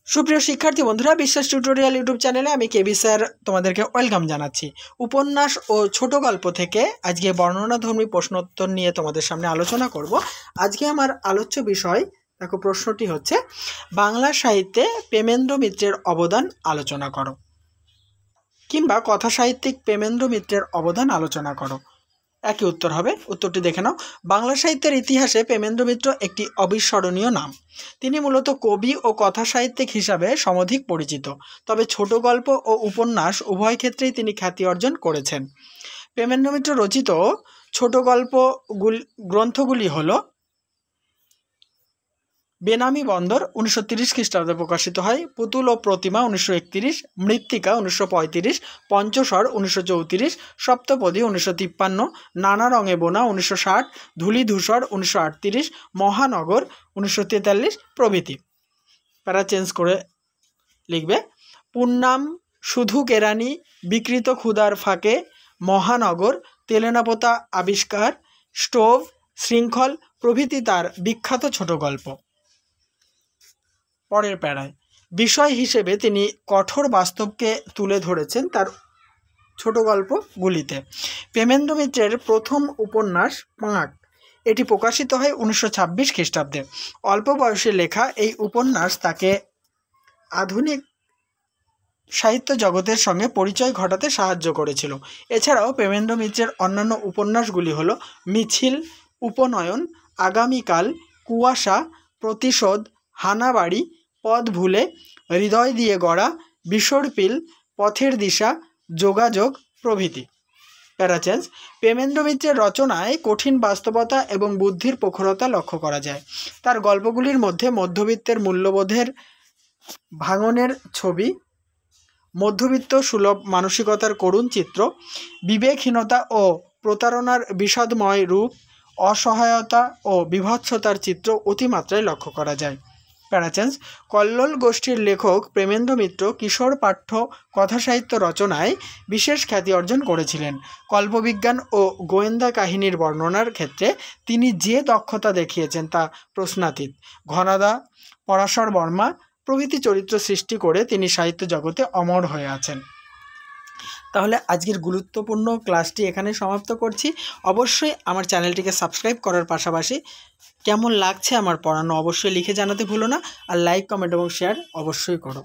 সুপ্রিয় শিক্ষার্থী বন্ধুরা, বিশ্বাস টিউটোরিয়াল ইউটিউব চ্যানেলে আমি কেবি স্যার তোমাদেরকে ওয়েলকাম জানাচ্ছি। উপন্যাস ও ছোট গল্প থেকে আজকে বর্ণনাধর্মী প্রশ্নোত্তর নিয়ে তোমাদের সামনে আলোচনা করব। আজকে আমার আলোচ্য বিষয়, দেখো প্রশ্নটি হচ্ছে, বাংলা সাহিত্যে প্রেমেন্দ্র মিত্রের অবদান আলোচনা করো, কিংবা কথা সাহিত্যিক প্রেমেন্দ্র মিত্রের অবদান আলোচনা করো। একই উত্তর হবে। উত্তরটি দেখে নাও। বাংলা সাহিত্যের ইতিহাসে প্রেমেন্দ্র মিত্র একটি অবিস্মরণীয় নাম। তিনি মূলত কবি ও কথা সাহিত্যিক হিসাবে সমধিক পরিচিত, তবে ছোট গল্প ও উপন্যাস উভয় ক্ষেত্রেই তিনি খ্যাতি অর্জন করেছেন। প্রেমেন্দ্র মিত্র রচিত ছোট গল্প গ্রন্থগুলি হল বেনামি বন্দর 1930 খ্রিস্টাব্দে প্রকাশিত হয়, পুতুল ও প্রতিমা 1931, মৃত্তিকা 1935, পঞ্চস্বর 1934, সপ্তপদী 1953, নানা রঙে বোনা 1960, ধূলিধূসর 1938, মহানগর 1943 প্রভৃতি। প্যারা চেঞ্জ করে লিখবে। পুন্নাম, শুধু কেরানি, বিকৃত ক্ষুধার ফাঁকে, মহানগর, তেলেনাপোতা আবিষ্কার, স্টোভ, শৃঙ্খল প্রভৃতি তার বিখ্যাত ছোট গল্প। পরের প্যারায় বিষয় হিসেবে তিনি কঠোর বাস্তবকে তুলে ধরেছেন তার ছোট গল্পগুলিতে। প্রেমেন্দ্র মিত্রের প্রথম উপন্যাস পাঁক, এটি প্রকাশিত হয় 1926 খ্রিস্টাব্দে। অল্প বয়সে লেখা এই উপন্যাস তাকে আধুনিক সাহিত্য জগতের সঙ্গে পরিচয় ঘটাতে সাহায্য করেছিল। এছাড়াও প্রেমেন্দ্র মিত্রের অন্যান্য উপন্যাসগুলি হল মিছিল, উপনয়ন, আগামীকাল, কুয়াশা, প্রতিশোধ, হানাবাড়ি, পথ ভুলে, হৃদয় দিয়ে গড়া, বিসর্পিল, পথের দিশা, যোগাযোগ প্রভৃতি। প্যারাচেঞ্জ। প্রেমেন্দ্র মিত্রের রচনায় কঠিন বাস্তবতা এবং বুদ্ধির প্রখরতা লক্ষ্য করা যায়। তার গল্পগুলির মধ্যে মধ্যবিত্তের মূল্যবোধের ভাঙনের ছবি, মধ্যবিত্ত সুলভ মানসিকতার করুণ চিত্র, বিবেকহীনতা ও প্রতারণার বিষাদময় রূপ, অসহায়তা ও বিভৎসতার চিত্র অতিমাত্রায় লক্ষ্য করা যায়। প্যারাচেঞ্জ। কল্লোল গোষ্ঠীর লেখক প্রেমেন্দ্র মিত্র কিশোর পাঠ্য কথাসাহিত্য রচনায় বিশেষ খ্যাতি অর্জন করেছিলেন। কল্পবিজ্ঞান ও গোয়েন্দা কাহিনীর বর্ণনার ক্ষেত্রে তিনি যে দক্ষতা দেখিয়েছেন তা প্রশ্নাতীত। ঘনাদা, পরাশর বর্মা প্রভৃতি চরিত্র সৃষ্টি করে তিনি সাহিত্য জগতে অমর হয়ে আছেন। তাহলে আজকের গুরুত্বপূর্ণ ক্লাসটি এখানে সমাপ্ত করছি। অবশ্যই আমার চ্যানেলটিকে সাবস্ক্রাইব করার পাশাপাশি কেমন লাগছে আমার পড়ানো অবশ্যই লিখে জানাতে ভুলো না, আর লাইক, কমেন্ট এবং শেয়ার অবশ্যই করো।